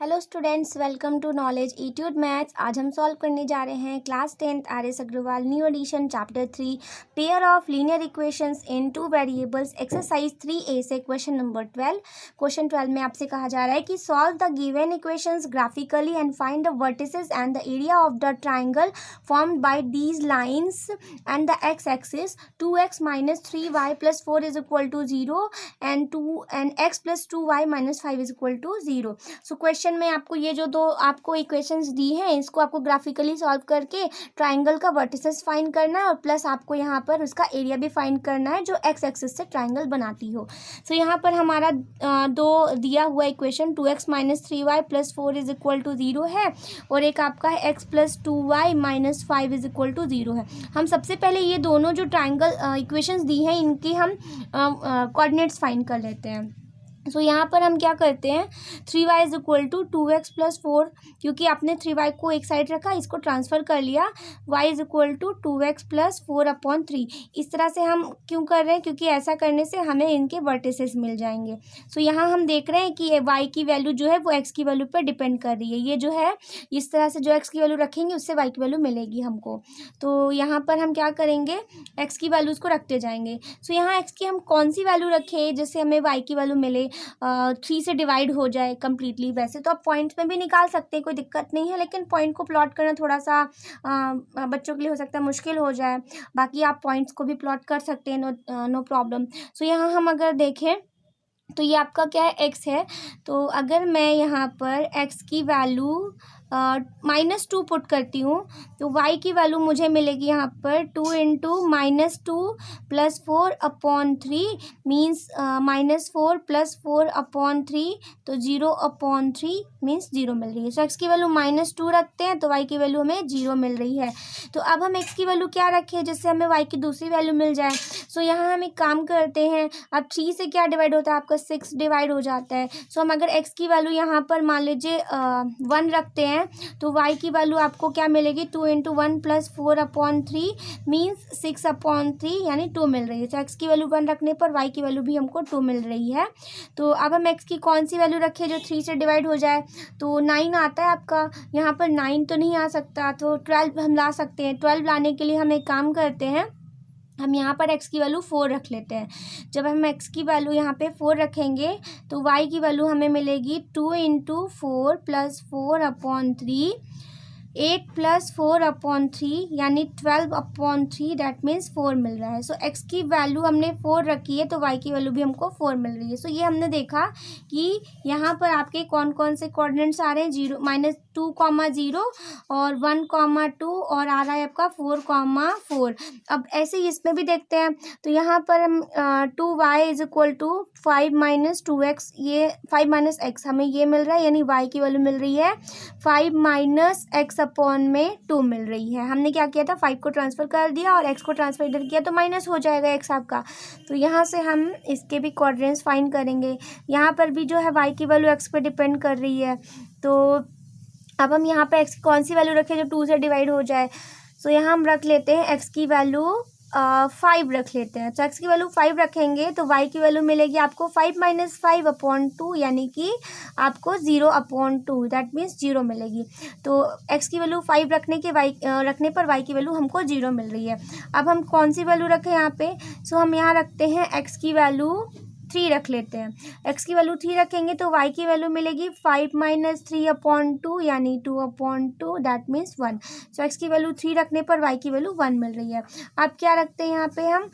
Hello students, welcome to knowledge etude maths. आज हम solve करने जा रहे हैं class 10th R S. Agarwal new edition chapter 3 pair of linear equations in two variables exercise 3A से question number 12। Question 12 में आपसे कहा जा रहा है कि solve the given equations graphically and find the vertices and the area of the triangle formed by these lines and the x axis 2x - 3y + 4 = 0 and x + 2y - 5 = 0। So question में आपको ये जो दो आपको इक्वेशंस दी हैं इसको आपको graphically solve करके ट्राइंगल का वर्टिसेस फाइंड करना है और प्लस आपको यहाँ पर उसका एरिया भी फाइंड करना है जो एक्स एक्सिस से ट्राइंगल बनाती हो। सो यहाँ पर हमारा दो दिया हुआ इक्वेशन 2x - 3y + 4 = 0 है और एक आपका है x + 2y - 5 = 0 है। हम सबसे पहले ये दोनों जो ट्राइंगल इक्वेशंस दी हैं इनकी हम कोऑर्डिनेट्स फाइंड कर लेते हैं। सो यहाँ पर हम क्या करते हैं 3y = 2x + 4, क्योंकि आपने 3y को एक साइड रखा, इसको ट्रांसफ़र कर लिया। y = 2x + 4/3। इस तरह से हम क्यों कर रहे हैं, क्योंकि ऐसा करने से हमें इनके वर्टिसेस मिल जाएंगे। सो यहाँ हम देख रहे हैं कि y की वैल्यू जो है वो x की वैल्यू पर डिपेंड कर रही है। ये जो है इस तरह से जो x की वैल्यू रखेंगे उससे y की वैल्यू मिलेगी हमको। तो यहाँ पर हम क्या करेंगे x की वैल्यूज़ को रखते जाएंगे। सो यहाँ x की हम कौन सी वैल्यू रखें जिससे हमें y की वैल्यू मिले, 3 से डिवाइड हो जाए कम्प्लीटली। वैसे तो आप पॉइंट्स में भी निकाल सकते हैं, कोई दिक्कत नहीं है, लेकिन पॉइंट को प्लॉट करना थोड़ा सा बच्चों के लिए हो सकता है मुश्किल हो जाए। बाकी आप पॉइंट्स को भी प्लॉट कर सकते हैं, नो प्रॉब्लम। सो यहाँ हम अगर देखें तो ये आपका क्या है x है। तो अगर मैं यहाँ पर x की वैल्यू -2 पुट करती हूँ तो y की वैल्यू मुझे मिलेगी यहाँ पर 2 × -2 + 4/3 मीन्स -4 + 4/3, तो 0/3 मीन्स 0 मिल रही है। सो x की वैल्यू -2 रखते हैं तो y की वैल्यू हमें 0 मिल रही है। तो अब हम x की वैल्यू क्या रखें जिससे हमें y की दूसरी वैल्यू मिल जाए। सो यहाँ हम एक काम करते हैं, अब 3 से क्या डिवाइड होता है आपका 6 डिवाइड हो जाता है। सो हम अगर x की वैल्यू यहाँ पर मान लीजिए 1 रखते हैं तो y की वैल्यू आपको क्या मिलेगी 2 × 1 + 4/3 मीन्स 6/3 यानी 2 मिल रही है। तो x की वैल्यू 1 रखने पर y की वैल्यू भी हमको 2 मिल रही है। तो अब हम x की कौन सी वैल्यू रखें जो 3 से डिवाइड हो जाए, तो 9 आता है आपका। यहाँ पर 9 तो नहीं आ सकता, तो 12 हम ला सकते हैं। 12 लाने के लिए हम एक काम करते हैं, हम यहाँ पर x की वैल्यू 4 रख लेते हैं। जब हम x की वैल्यू यहाँ पे 4 रखेंगे तो y की वैल्यू हमें मिलेगी 2 × 4 + 4/3 8 + 4/3 यानी 12/3, डैट मीन्स 4 मिल रहा है। सो x की वैल्यू हमने 4 रखी है तो y की वैल्यू भी हमको 4 मिल रही है। सो ये हमने देखा कि यहाँ पर आपके कौन कौन से कोऑर्डिनेट्स आ रहे हैं, 0 -2, 0 और 1, 2 और आ रहा है आपका 4, 4। अब ऐसे ही इसमें भी देखते हैं। तो यहाँ पर हम 2y = 5 - 2x, ये 5 - x हमें ये मिल रहा है, यानी y की वैल्यू मिल रही है 5 - x/2 मिल रही है। हमने क्या किया था 5 को ट्रांसफ़र कर दिया और x को ट्रांसफ़र इधर किया तो माइनस हो जाएगा x आपका। तो यहाँ से हम इसके भी कोऑर्डिनेट्स फाइंड करेंगे। यहाँ पर भी जो है y की वैल्यू x पे डिपेंड कर रही है। तो अब हम यहाँ पे x की कौन सी वैल्यू रखें जो 2 से डिवाइड हो जाए। सो यहाँ हम रख लेते हैं x की वैल्यू 5 रख लेते हैं। तो x की वैल्यू 5 रखेंगे तो y की वैल्यू मिलेगी आपको 5 - 5/2 यानी कि आपको 0/2, दैट मीन्स 0 मिलेगी। तो x की वैल्यू 5 रखने पर y की वैल्यू हमको 0 मिल रही है। अब हम कौन सी वैल्यू रखें यहाँ पे, सो हम यहाँ रखते हैं x की वैल्यू 3 रख लेते हैं। x की वैल्यू 3 रखेंगे तो y की वैल्यू मिलेगी 5 - 3/2 यानी 2/2, दैट मीन्स 1। सो x की वैल्यू 3 रखने पर y की वैल्यू 1 मिल रही है। अब क्या रखते हैं यहाँ पे हम,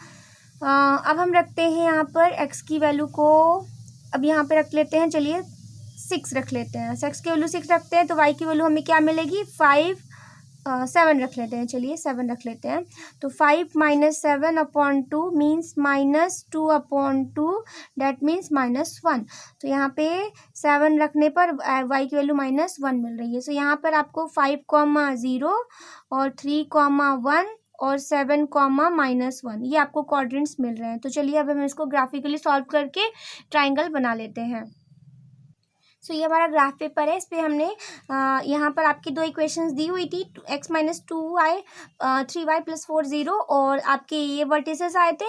अब हम रखते हैं यहाँ पर x की वैल्यू को, अब यहाँ पे रख लेते हैं, चलिए 6 रख लेते हैं। x की वैल्यू 6 रखते हैं तो y की वैल्यू हमें क्या मिलेगी 7 रख लेते हैं, चलिए 7 रख लेते हैं। तो 5 - 7/2 मीन्स -2/2, डैट मीन्स -1। तो यहाँ पे 7 रखने पर y की वैल्यू -1 मिल रही है। सो यहाँ पर आपको 5, 0 और 3, 1 और 7, -1 ये आपको कोऑर्डिनेट्स मिल रहे हैं। तो चलिए अब हम इसको ग्राफिकली सॉल्व करके ट्राइंगल बना लेते हैं। सो ये हमारा ग्राफ पेपर है। इस पर हमने यहाँ पर आपकी दो इक्वेशंस दी हुई थी, x minus 2y 3y plus 4 0, और आपके ये वर्टिसेस आए थे,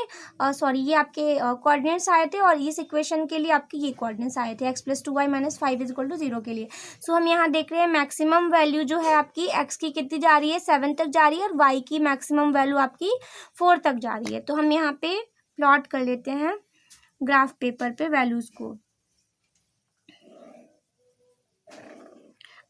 सॉरी ये आपके कोऑर्डिनेट्स आए थे, और इस इक्वेशन के लिए आपके ये कोऑर्डिनेट्स आए थे x plus 2y minus 5 is equal to 0 के लिए। सो हम यहाँ देख रहे हैं मैक्सिमम वैल्यू जो है आपकी x की कितनी जा रही है, 7 तक जा रही है, और y की मैक्सिमम वैल्यू आपकी 4 तक जा रही है। तो हम यहाँ पे प्लॉट कर लेते हैं ग्राफ पेपर पे वैल्यूज़ को।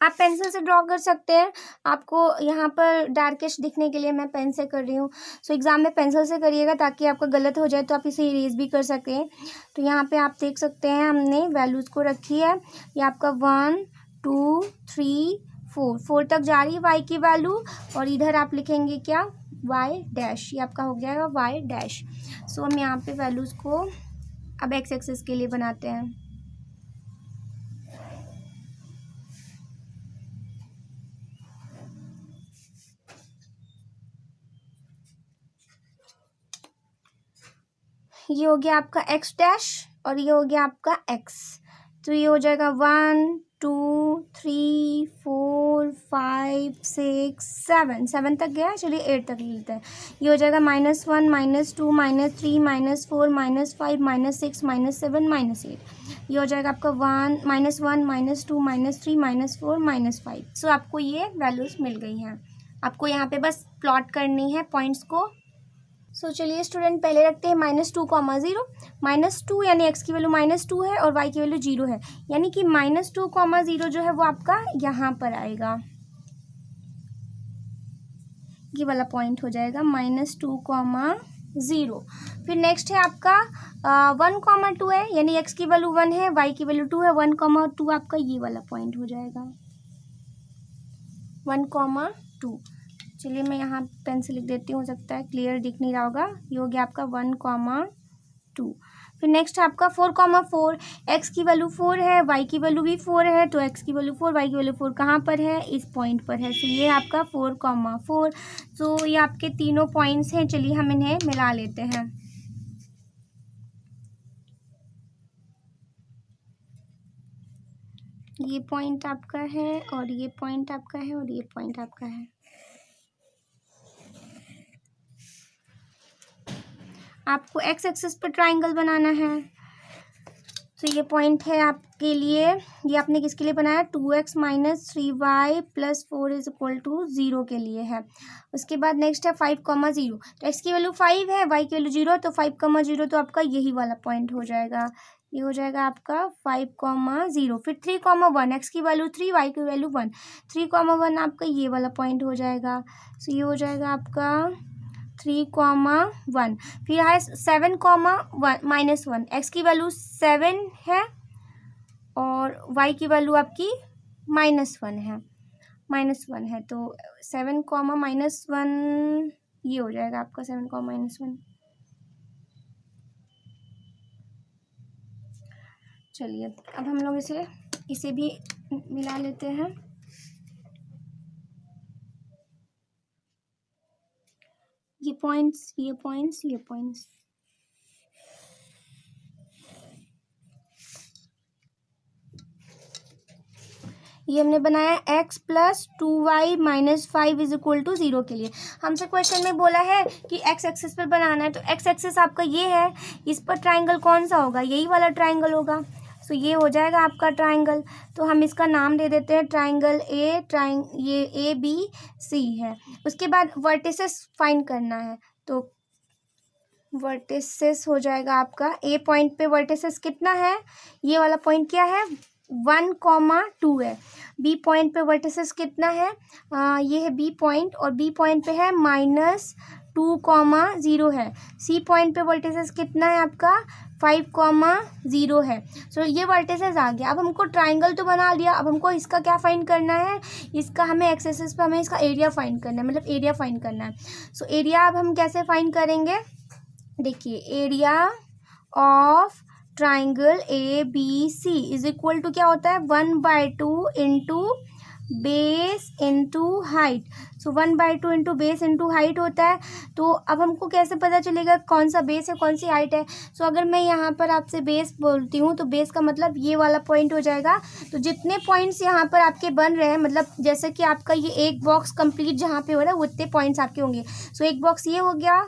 आप पेंसिल से ड्रॉ कर सकते हैं, आपको यहाँ पर डार्किश दिखने के लिए मैं पेन से कर रही हूँ। सो एग्ज़ाम में पेंसिल से करिएगा ताकि आपका गलत हो जाए तो आप इसे इरेज भी कर सकें। तो यहाँ पे आप देख सकते हैं हमने वैल्यूज़ को रखी है। ये आपका 1 2 3 4 तक जा रही है वाई की वैल्यू, और इधर आप लिखेंगे क्या, वाई डैश, ये आपका हो गया वाई डैश। सो हम यहाँ पे वैल्यूज़ को अब एक्स एक्सिस के लिए बनाते हैं। ये हो गया आपका एक्स डैश और ये हो गया आपका एक्स। तो ये हो जाएगा 1 2 3 4 5 6 7 तक गया। चलिए 8 तक लेते हैं। ये हो जाएगा -1 -2 -3 -4 -5 -6 -7 -8। ये हो जाएगा आपका 1 -2 -3 -4 -5। सो आपको ये वैल्यूज़ मिल गई हैं। आपको यहाँ पे बस प्लॉट करनी है पॉइंट्स को। सो चलिए स्टूडेंट पहले रखते हैं -2, -0। -2 यानी x की वैल्यू -2 है और y की वैल्यू 0 है, यानी कि -2, 0 जो है वो आपका यहाँ पर आएगा, ये वाला पॉइंट हो जाएगा -2, 0। फिर नेक्स्ट है आपका 1, 2 है, यानी x की वैल्यू 1 है, y की वैल्यू 2 है। 1, 2 आपका ये वाला पॉइंट हो जाएगा 1, 2। चलिए मैं यहाँ पेन से लिख देती हूँ, हो सकता है क्लियर दिख नहीं रहा होगा। ये हो गया आपका 1, 2। फिर नेक्स्ट है आपका 4, 4। x की वैल्यू 4 है, y की वैल्यू भी 4 है, तो x की वैल्यू 4, y की वैल्यू 4 कहाँ पर है, इस पॉइंट पर है। तो ये आपका 4, 4। तो ये आपके तीनों पॉइंट्स हैं। चलिए हम इन्हें मिला लेते हैं। ये पॉइंट आपका है और ये पॉइंट आपका है और ये पॉइंट आपका है। आपको एक्स एक्सिस पर ट्राइंगल बनाना है। तो ये पॉइंट है आपके लिए, ये आपने किसके लिए बनाया, 2x - 3y + 4 is equal to 0 के लिए है। उसके बाद नेक्स्ट है 5, 0। तो x की वैल्यू 5 है, y की वैल्यू 0, तो 5, 0 तो आपका यही वाला पॉइंट हो जाएगा। ये हो जाएगा आपका 5, 0। फिर 3, 1। x की वैल्यू 3, y की वैल्यू 1। 3, 1 आपका ये वाला पॉइंट हो जाएगा। सो ये हो जाएगा आपका 3, 1। फिर है 7, -1। x की वैल्यू 7 है और y की वैल्यू आपकी -1 है, -1 है। तो 7, -1 ये हो जाएगा आपका 7, -1। चलिए अब हम लोग इसे भी मिला लेते हैं। ये पॉइंट्स, ये पॉइंट्स, ये पॉइंट्स। ये हमने बनाया x + 2y - 5 is equal to 0 के लिए। हमसे क्वेश्चन में बोला है कि x एक्सिस पर बनाना है, तो x एक्सिस आपका ये है, इस पर ट्राइंगल कौन सा होगा, यही वाला ट्राइंगल होगा। सो ये हो जाएगा आपका ट्राइंगल। तो हम इसका नाम दे देते हैं ट्राइंगल ये ABC है। उसके बाद वर्टिसेस फाइंड करना है, तो वर्टिसेस हो जाएगा आपका A पॉइंट पे वर्टिसेस कितना है, ये वाला पॉइंट क्या है, 1, 2 है। B पॉइंट पे वर्टिसेस कितना है, ये है B पॉइंट, और B पॉइंट पे है -2, 0 है। C पॉइंट पे वर्टिसेस कितना है आपका, 5, 0 है। सो ये वर्टिसेस आ गया। अब हमको ट्राइंगल तो बना लिया, अब हमको इसका क्या फाइंड करना है, इसका हमें एक्स एक्सिस पे हमें इसका एरिया फाइंड करना है, मतलब एरिया फाइंड करना है। सो एरिया अब हम कैसे फाइंड करेंगे, देखिए area of triangle ABC is equal to क्या होता है, 1/2 into base into height. So 1/2 into base into height होता है। तो अब हमको कैसे पता चलेगा कौन सा बेस है कौन सी हाइट है। सो अगर मैं यहाँ पर आपसे बेस बोलती हूँ तो बेस का मतलब ये वाला पॉइंट हो जाएगा। तो जितने पॉइंट्स यहाँ पर आपके बन रहे हैं, मतलब जैसे कि आपका ये एक बॉक्स कंप्लीट जहाँ पे हो रहा है उतने पॉइंट्स आपके होंगे। सो एक बॉक्स ये हो गया,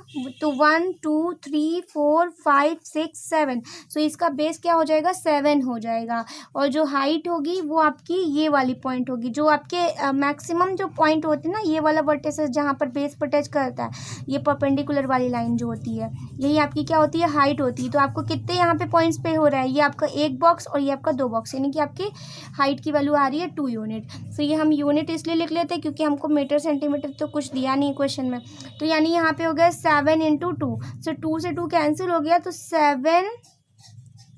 तो 1 2 3 4 5 6 7। सो इसका बेस क्या हो जाएगा, 7 हो जाएगा। और जो हाइट होगी वो आपकी ये वाली पॉइंट होगी, जो आपके मैक्सिमम जो पॉइंट होते हैं ना, ये वाला वर्टिसेस जहाँ पर बेस पर टच करता है, ये परपेंडिकुलर वाली लाइन जो होती है, यही आपकी क्या होती है, हाइट होती है। तो आपको कितने यहाँ पे पॉइंट्स पे हो रहा है, ये आपका एक बॉक्स और ये आपका 2 बॉक्स, यानी कि आपकी हाइट की वैल्यू आ रही है 2 यूनिट। सो ये हम यूनिट इसलिए लिख लेते हैं क्योंकि हमको मीटर सेंटीमीटर तो कुछ दिया नहीं क्वेश्चन में। तो यानी यहाँ पे हो गया 7 इंटू 2। सो 2 से 2 कैंसिल हो गया, तो 7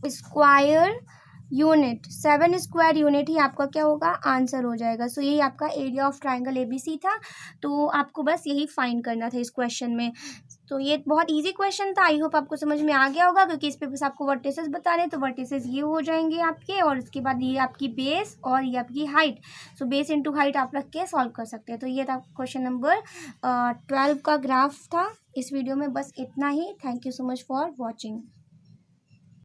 स्क्वायर यूनिट, 7 स्क्वायर यूनिट ही आपका क्या होगा, आंसर हो जाएगा। सो यही आपका एरिया ऑफ ट्राइंगल ABC था। तो आपको बस यही फाइंड करना था इस क्वेश्चन में। तो ये बहुत इजी क्वेश्चन था। आई होप आपको समझ में आ गया होगा, क्योंकि इस पे बस आपको वर्टिसेस बताने, तो वर्टिसेस ये हो जाएंगे आपके, और इसके बाद ये आपकी बेस और ये आपकी height. So base into height आप रख के सॉल्व कर सकते हैं। तो ये था क्वेश्चन नंबर 12 का ग्राफ था इस वीडियो में। बस इतना ही। Thank you so much for watching.